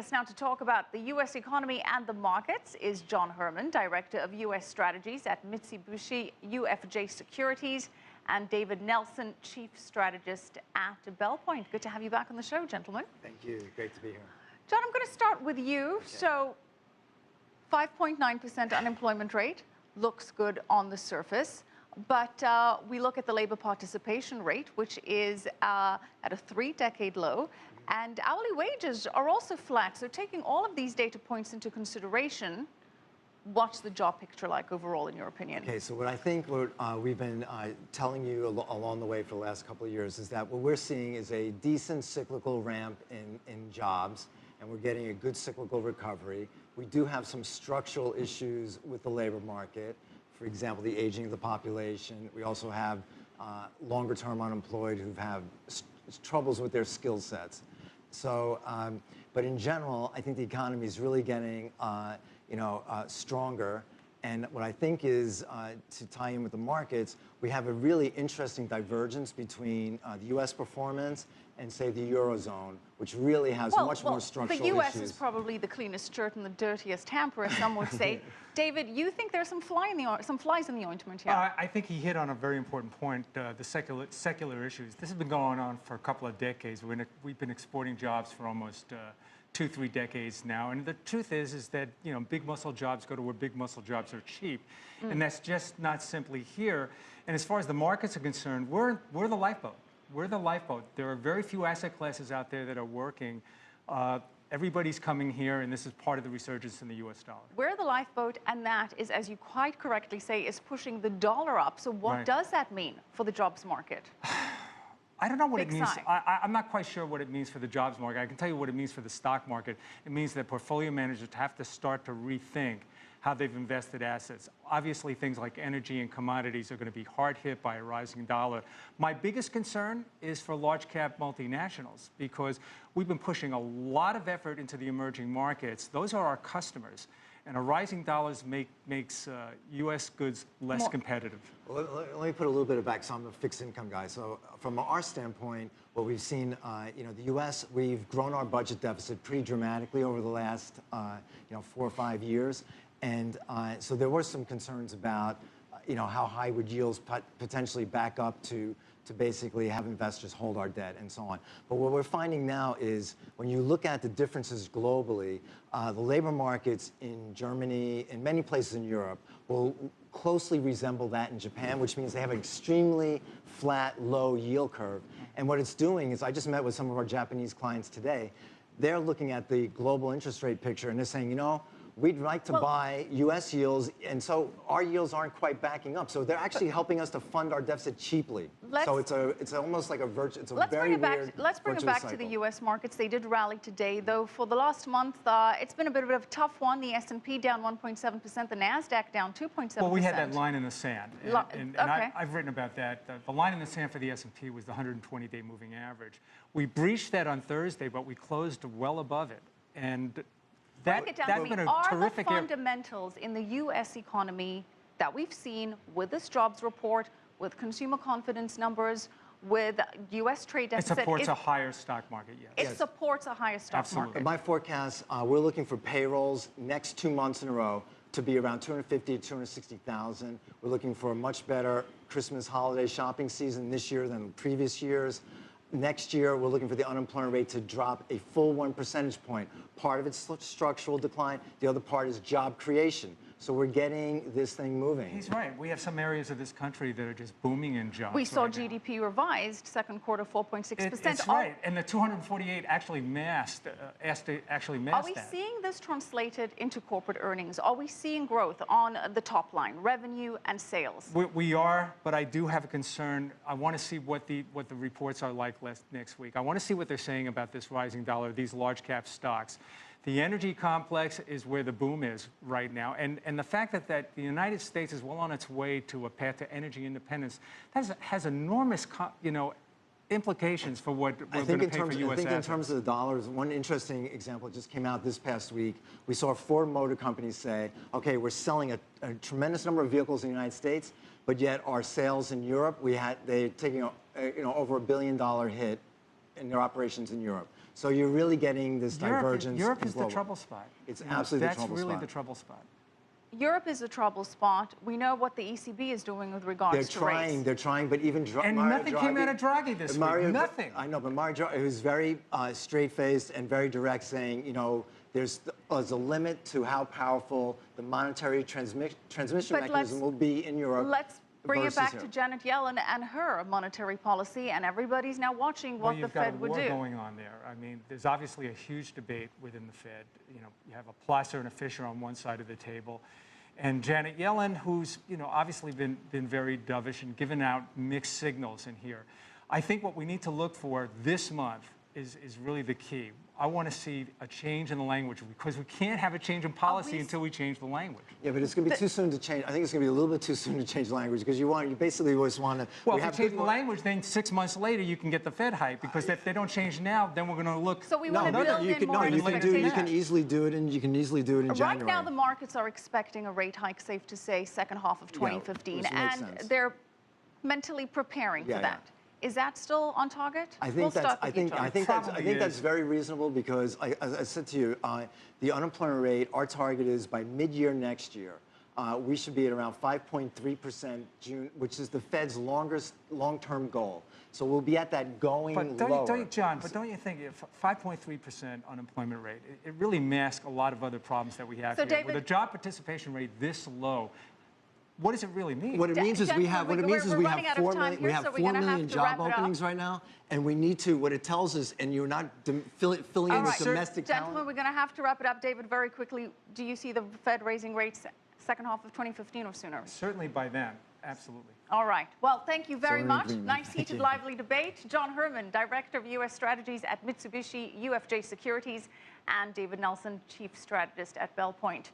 us now to talk about the U.S. economy and the markets is John Herrmann, Director of U.S. Strategies at Mitsubishi UFJ Securities, and David Nelson, Chief Strategist at Belpointe. Good to have you back on the show, gentlemen. Thank you. Great to be here. John, I'm going to start with you. Okay. So 5.9% unemployment rate looks good on the surface. But we look at the labor participation rate, which is at a three-decade low, and hourly wages are also flat. So taking all of these data points into consideration, what's the job picture like overall, in your opinion? Okay, so what I think we've been telling you along the way for the last couple of years is that what we're seeing is a decent cyclical ramp in jobs, and we're getting a good cyclical recovery. We do have some structural issues with the labor market. For example, the aging of the population. We also have longer-term unemployed who have troubles with their skill sets. So, but in general, I think the economy is really getting, stronger. And what I think is, to tie in with the markets, we have a really interesting divergence between the U.S. performance and, say, the Eurozone, which really has much more structural issues. The U.S. is probably the cleanest shirt and the dirtiest hamper, as some would say. David, you think there's some flies in the ointment here? I think he hit on a very important point, the secular issues. This has been going on for a couple of decades. We've been exporting jobs for almost 2-3 decades now, and the truth is that big muscle jobs go to where big muscle jobs are cheap, and that's just not simply here. And as far as the markets are concerned, we're the lifeboat. We're the lifeboat. There are very few asset classes out there that are working. Everybody's coming here, and this is part of the resurgence in the U.S. dollar. We're the lifeboat, and that is, as you quite correctly say, is pushing the dollar up. So what does that mean for the jobs market? I don't know what it means. I'm not quite sure what it means for the jobs market. I can tell you what it means for the stock market. It means that portfolio managers have to start to rethink how they've invested assets. Obviously, things like energy and commodities are going to be hard hit by a rising dollar. My biggest concern is for large cap multinationals, because we've been pushing a lot of effort into the emerging markets. Those are our customers. And a rising dollar makes U.S. goods less competitive. Well, let me put a little bit of back. So I'm a fixed income guy. So from our standpoint, what we've seen, the U.S., we've grown our budget deficit pretty dramatically over the last, 4 or 5 years. And so there were some concerns about, how high would yields potentially back up to basically have investors hold our debt and so on. But what we're finding now is when you look at the differences globally, the labor markets in Germany and many places in Europe will closely resemble that in Japan, which means they have an extremely flat, low yield curve. And what it's doing is, I just met with some of our Japanese clients today. They're looking at the global interest rate picture and they're saying, we'd like to buy U.S. yields, and so our yields aren't quite backing up. So they're actually helping us to fund our deficit cheaply. So it's almost like a virtual. It's a very weird. Let's bring it back to the U.S. markets. They did rally today, though. For the last month, it's been a bit of a tough one. The S&P down 1.7%, the Nasdaq down 2.7%. Well, we had that line in the sand, and I've written about that. The line in the sand for the S&P was the 120-day moving average. We breached that on Thursday, but we closed well above it, and that's been a terrific. Are the fundamentals in the U.S. economy that we've seen with this jobs report, with consumer confidence numbers, with U.S. trade deficit? It supports a higher stock market, yes. It supports a higher stock market. In my forecast, we're looking for payrolls next 2 months in a row to be around 250 to 260,000. We're looking for a much better Christmas holiday shopping season this year than previous years. Next year, we're looking for the unemployment rate to drop a full 1 percentage point. Part of it's structural decline. The other part is job creation. So we're getting this thing moving. He's right. We have some areas of this country that are just booming in jobs. We saw GDP revised, second quarter 4.6%. It's right. And the 248 actually masked Are we seeing this translated into corporate earnings? Are we seeing growth on the top line, revenue and sales? We are, but I do have a concern. I want to see what the reports are like next week. I want to see what they're saying about this rising dollar, these large cap stocks. The energy complex is where the boom is right now. And the fact that the United States is well on its way to a path to energy independence, that has enormous, implications for what we're going to pay for U.S. I think in terms of the dollars, one interesting example just came out this past week. We saw 4 motor companies say, okay, we're selling a tremendous number of vehicles in the United States, but yet our sales in Europe, they're taking over $1 billion hit in their operations in Europe. So you're really getting this divergence. Europe in is the global. trouble spot. It's absolutely the trouble That's really spot. the trouble spot. Europe is a trouble spot. We know what the ECB is doing with regards to rates. They're trying, but even And Mario nothing Draghi, came out of Draghi this week. Nothing. I know, but Mario Draghi, who's very straight-faced and very direct, saying, you know, there's a limit to how powerful the monetary transmission mechanism will be in Europe. Let's bring it back here. to Janet Yellen and her monetary policy, and everybody's now watching what the Fed would do. You've got a war going on there. I mean, there's obviously a huge debate within the Fed. You know, you have a Placer and a Fisher on one side of the table, and Janet Yellen, who's, you know, obviously been very dovish and given out mixed signals in here. I think what we need to look for this month is really the key. I want to see a change in the language, because we can't have a change in policy until we change the language. Yeah, but it's going to be too soon to change. I think it's going to be a little bit too soon to change the language, because you basically always want to. Well, if you change the language, then 6 months later you can get the Fed hype, because if they don't change now, then we're going to look. So we want to build in more expectations. You can easily do it, and you can easily do it in January. Right now, the markets are expecting a rate hike, safe to say, second half of 2015, and they're mentally preparing for that. Is that still on target? I think that's very reasonable, because, as I said to you, the unemployment rate, our target is by mid-year next year, we should be at around 5.3% June, which is the Fed's long-term goal. So we'll be at that going lower. John, but don't you think 5.3% unemployment rate, it really masks a lot of other problems that we have here. David, with a job participation rate this low, what does it really mean? What it means is we have 4 million job openings right now, and we need to. What it tells us, and you're not filling in with domestic talent. Gentlemen, we're going to have to wrap it up. David, very quickly, do you see the Fed raising rates second half of 2015 or sooner? Certainly by then, absolutely. All right. Well, thank you very much. Nice, heated, lively debate. John Herrmann, Director of U.S. Strategies at Mitsubishi UFJ Securities, and David Nelson, Chief Strategist at Belpointe.